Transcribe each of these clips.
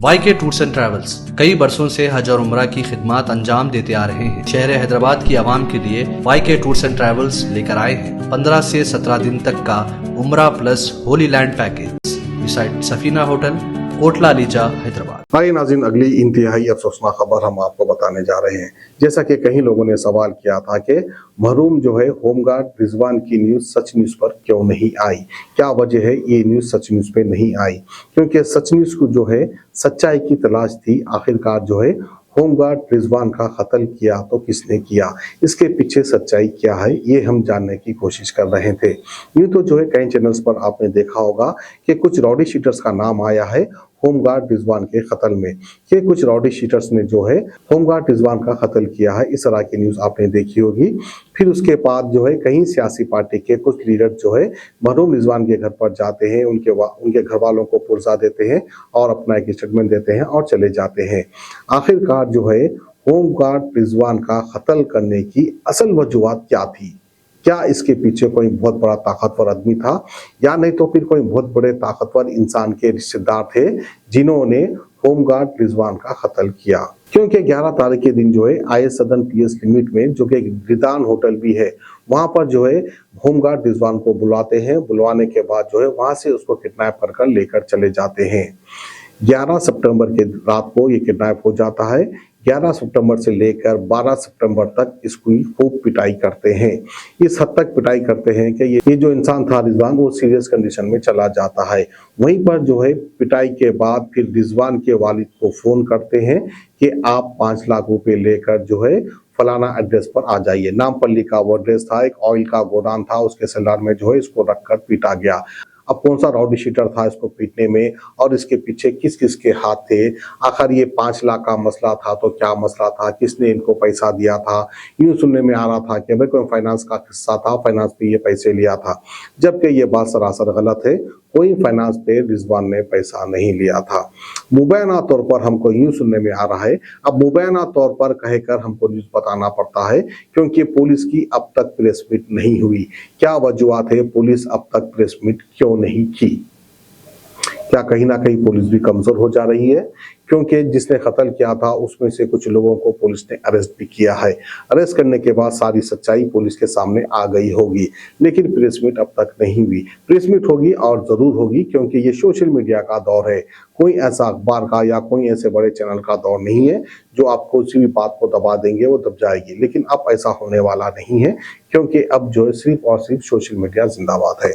YK tours and travels कई बरसों से हज और उम्रा की खिदमत अंजाम देते आ रहे हैं। शहर हैदराबाद की आवाम के लिए YK टूर्स एंड ट्रैवल्स लेकर आए हैं 15 से 17 दिन तक का उम्रा plus Holi land package beside Safina hotel, Kotla ELISA, Hyderabad. भाई नाज़रीन, अगली इंतहाई अफसोसनाक खबर हम आपको बताने जा रहे हैं। जैसा कि कई लोगों ने सवाल किया था कि मरहूम जो है होमगार्ड रिजवान की न्यूज़ सच न्यूज़ पर क्यों नहीं आई, क्या वजह है ये न्यूज़ सच न्यूज़ पे नहीं आई। क्योंकि सच न्यूज़ को जो है सच्चाई की तलाश थी। आखिरकार जो है होमगार्ड रिजवान का कत्ल किया तो किसने किया, इसके पीछे सच्चाई क्या है, ये हम जानने की कोशिश कर रहे थे। यूँ तो जो है कई चैनल्स पर आपने देखा होगा कि कुछ रॉडी शीटर्स का नाम आया है होमगार्ड रिजवान के कत्ल में, कि कुछ रॉडी शीटर्स ने जो है होमगार्ड रिजवान का कत्ल किया है। इस तरह की न्यूज़ आपने देखी होगी। फिर उसके बाद जो है कहीं सियासी पार्टी के कुछ लीडर जो है मरहूम रिजवान के घर पर जाते हैं, उनके घर वालों को पुरजा देते हैं और अपना एक स्टेटमेंट देते हैं और चले जाते हैं। आखिरकार जो है होमगार्ड रिजवान का कत्ल करने की असल वजूहत क्या थी, क्या इसके पीछे कोई बहुत बड़ा ताकतवर आदमी था या नहीं तो फिर कोई बहुत बड़े ताकतवर इंसान के रिश्तेदार थे जिन्होंने होमगार्ड रिजवान का कत्ल किया। क्योंकि 11 तारीख के दिन जो है IS सदन PS लिमिट में जो कि एक रिदान होटल भी है, वहां पर जो है होमगार्ड रिजवान को बुलाते हैं। बुलवाने के बाद जो है वहां से उसको किडनैप कर लेकर चले जाते हैं। 11 सितंबर के रात को ये किडनैप हो जाता है। 11 सितंबर से लेकर 12 सितंबर तक इसकी खूब पिटाई करते हैं। इस हद तक पिटाई करते हैं कि ये जो इंसान था रिजवान वो सीरियस कंडीशन में चला जाता है। वहीं पर जो है पिटाई के बाद फिर रिजवान के वालिद को फोन करते हैं कि आप 5 लाख रुपए लेकर जो है फलाना एड्रेस पर आ जाइए। नामपल्ली का वो एड्रेस था, एक ऑयल का गोदाम था, उसके सेलर में जो है इसको रखकर पीटा गया। अब कौन सा राउडी शीटर था इसको पीटने में और इसके पीछे किस किस के हाथ थे, आखिर ये 5 लाख का मसला था तो क्या मसला था, किसने इनको पैसा दिया था। यूं सुनने में आ रहा था कि भाई कोई फाइनेंस का किस्सा था, फाइनेंस पे ये पैसे लिया था, जबकि ये बात सरासर गलत है। कोई फाइनेंस पे रिजवान ने पैसा नहीं लिया था। मुबैना तौर पर हमको यूं सुनने में आ रहा है। अब मुबैना तौर पर कहकर हमको न्यूज़ बताना पड़ता है क्योंकि पुलिस की अब तक प्रेस मीट नहीं हुई। क्या वजूहत है, पुलिस अब तक प्रेस मीट क्यों नहीं की? क्या कहीं ना कहीं पुलिस भी कमजोर हो जा रही है? क्योंकि जिसने कत्ल किया था उसमें से कुछ लोगों को पुलिस ने अरेस्ट भी किया है। अरेस्ट करने के बाद सारी सच्चाई पुलिस के सामने आ गई होगी, लेकिन प्रेस मीट अब तक नहीं हुई। प्रेस मीट होगी और जरूर होगी क्योंकि ये सोशल मीडिया का दौर है। कोई ऐसा अखबार का या कोई ऐसे बड़े चैनल का दौर नहीं है जो आपको किसी भी बात को दबा देंगे, वो दब जाएगी। लेकिन अब ऐसा होने वाला नहीं है क्योंकि अब जो है सिर्फ और सिर्फ सोशल मीडिया जिंदाबाद है।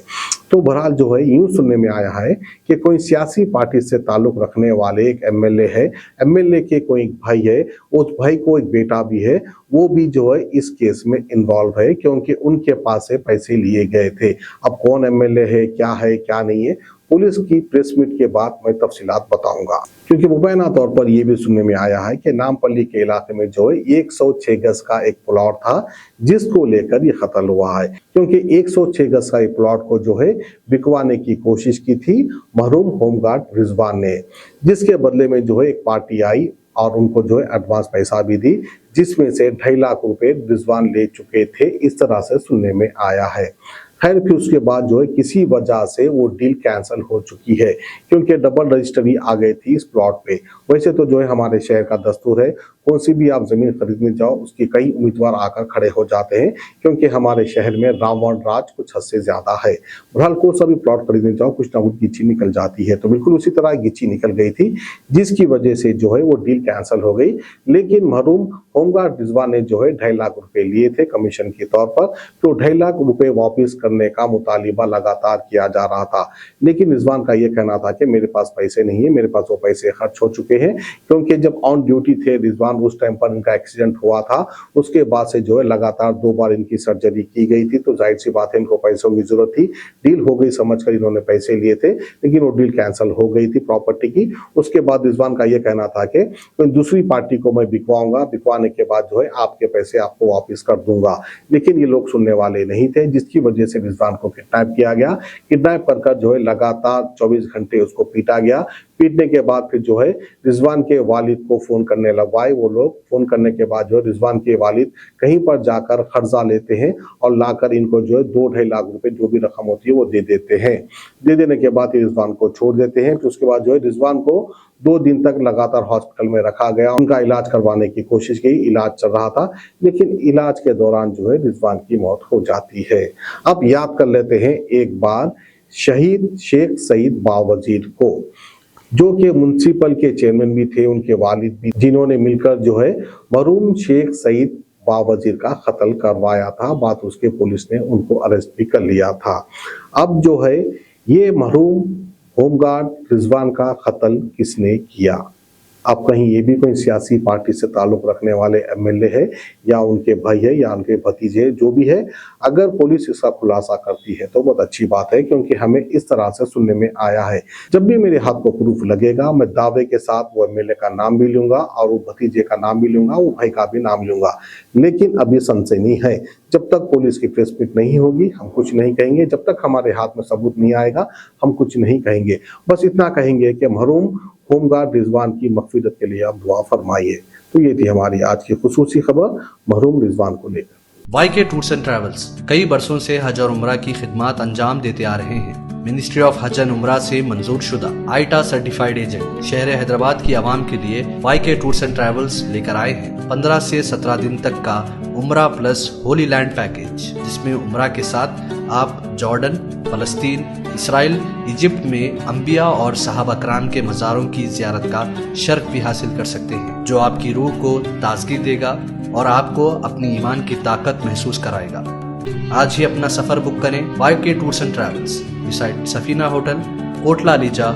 तो बहरहाल जो है यूं सुनने में आया है कि कोई सियासी पार्टी से ताल्लुक रखने वाले एक MLA है, MLA के कोई एक भाई है, उस भाई को एक बेटा भी है, वो भी जो है इस केस में इन्वॉल्व है क्योंकि उनके पास से पैसे लिए गए थे। अब कौन MLA है क्या नहीं है, पुलिस की प्रेस मीट के बाद मैं तफसीलात बताऊंगा। क्योंकि मुबैना तौर पर यह भी सुनने में आया है कि नामपल्ली के इलाके में जो है 106 गज का एक प्लॉट था जिसको लेकर ये कत्ल हुआ है। क्योंकि 106 गज का एक प्लॉट को जो है बिकवाने की कोशिश की थी मरहूम होमगार्ड रिजवान ने, जिसके बदले में जो है एक पार्टी आई और उनको जो है एडवांस पैसा भी दी, जिसमें से 2.5 लाख रुपए रिजवान ले चुके थे, इस तरह से सुनने में आया है। खैर फिर उसके बाद जो है किसी वजह से वो डील कैंसिल हो चुकी है क्योंकि डबल रजिस्ट्री आ गई थी इस प्लॉट पे। वैसे तो जो है हमारे शहर का दस्तूर है, कौन सी भी आप जमीन खरीदने जाओ उसके कई उम्मीदवार आकर खड़े हो जाते हैं क्योंकि हमारे शहर में रावण राज कुछ हद से ज्यादा है। बहरहाल कौन सा भी प्लॉट खरीदने जाओ कुछ ना कुछ गिच्ची निकल जाती है, तो बिल्कुल उसी तरह गिच्ची निकल गई थी जिसकी वजह से जो है वो डील कैंसिल हो गई। लेकिन मरहूम होमगार्ड रिजवान ने जो है 2.5 लाख रुपए लिए थे कमीशन के तौर पर, तो 2.5 लाख रुपए वापिस करने का मुतालिबा लगातार किया जा रहा था। लेकिन रिजवान का यह कहना था कि मेरे पास पैसे नहीं है, मेरे पास वो पैसे खर्च हो चुके हैं। क्योंकि जब ऑन ड्यूटी थे रिजवान उस टाइम पर इनका एक्सीडेंट हुआ था, उसके बाद से जो है लगातार 2 बार इनकी सर्जरी की गई थी, तो जाहिर सी बात है इनको पैसों की जरूरत थी। डील हो गई समझकर इन्होंने पैसे लिए थे, लेकिन वो डील कैंसिल हो गई थी प्रॉपर्टी की। उसके बाद रिजवान का यह कहना था कि कोई दूसरी पार्टी को मैं बिकवाऊंगा, बिकवाने के बाद जो है आपके पैसे आपको वापिस कर दूंगा। लेकिन ये लोग सुनने वाले नहीं थे, जिसकी वजह से रिजवान को किडनैप किया गया। किडनैप कर जो है लगातार 24 घंटे उसको पीटा गया। पीटने के बाद फिर जो है रिजवान के वालिद को फोन करने लगवाए। वो लोग फोन करने के बाद जो है रिजवान के वालिद कहीं पर जाकर कर्जा लेते हैं और लाकर इनको जो है 2-2.5 लाख रुपए जो भी रकम होती है वो दे देते हैं। दे देने के बाद रिजवान को छोड़ देते हैं। फिर उसके बाद जो है रिजवान को 2 दिन तक लगातार हॉस्पिटल में रखा गया। उनका इलाज करवाने की कोशिश की, इलाज चल रहा था, लेकिन इलाज के दौरान जो है रिजवान की मौत हो जाती है। अब याद कर लेते हैं एक बार शहीद शेख सईद बावजीर को, जो कि म्युनिसिपल के चेयरमैन भी थे, उनके वालिद भी, जिन्होंने मिलकर जो है मरहूम शेख सईद बावजीर का कत्ल करवाया था। बात उसके पुलिस ने उनको अरेस्ट भी कर लिया था। अब जो है ये मरहूम होमगार्ड रिजवान का कत्ल किसने किया? अब कहीं ये भी कोई सियासी पार्टी से ताल्लुक रखने वाले एमएलए है या उनके भाई है या उनके भतीजे है, जो भी है, अगर पुलिस इसका खुलासा करती है तो बहुत अच्छी बात है, क्योंकि हमें इस तरह से सुनने में आया है। जब भी मेरे हाथ को प्रूफ लगेगा मैं दावे के साथ वो एमएलए का नाम भी लूंगा और वो भतीजे का नाम भी लूंगा, वो भाई का भी नाम लूंगा। लेकिन अभी सनसनी है, जब तक पुलिस की प्रेस मीट नहीं होगी हम कुछ नहीं कहेंगे, जब तक हमारे हाथ में सबूत नहीं आएगा हम कुछ नहीं कहेंगे। बस इतना कहेंगे कि मरहूम होमगार्ड रिजवान की मगफिरत के लिए आप दुआ फरमाइए। तो ये थी हमारी आज की खुसूसी खबर मरहूम रिजवान को लेकर। वाईके टूर्स एंड ट्रैवल्स कई बरसों से हज और उम्रा की खिदमत अंजाम देते आ रहे हैं। मिनिस्ट्री ऑफ हज एंड उम्रा से मंजूर शुदा आईटा सर्टिफाइड एजेंट शहर हैदराबाद की आवाम के लिए वाईके टूर्स एंड ट्रैवल्स लेकर आए हैं 15 से 17 दिन तक का उम्रा प्लस होली लैंड पैकेज, जिसमें उम्रा के साथ आप जॉर्डन, फलस्तीन, इसराइल, इजिप्ट में अंबिया और सहाबा कराम के मज़ारों की जियारत का शर्फ भी हासिल कर सकते हैं, जो आपकी रूह को ताजगी देगा और आपको अपनी ईमान की ताकत महसूस कराएगा। आज ही अपना सफर बुक करें YK tours and travels, beside Safina hotel, Kotla Lisa,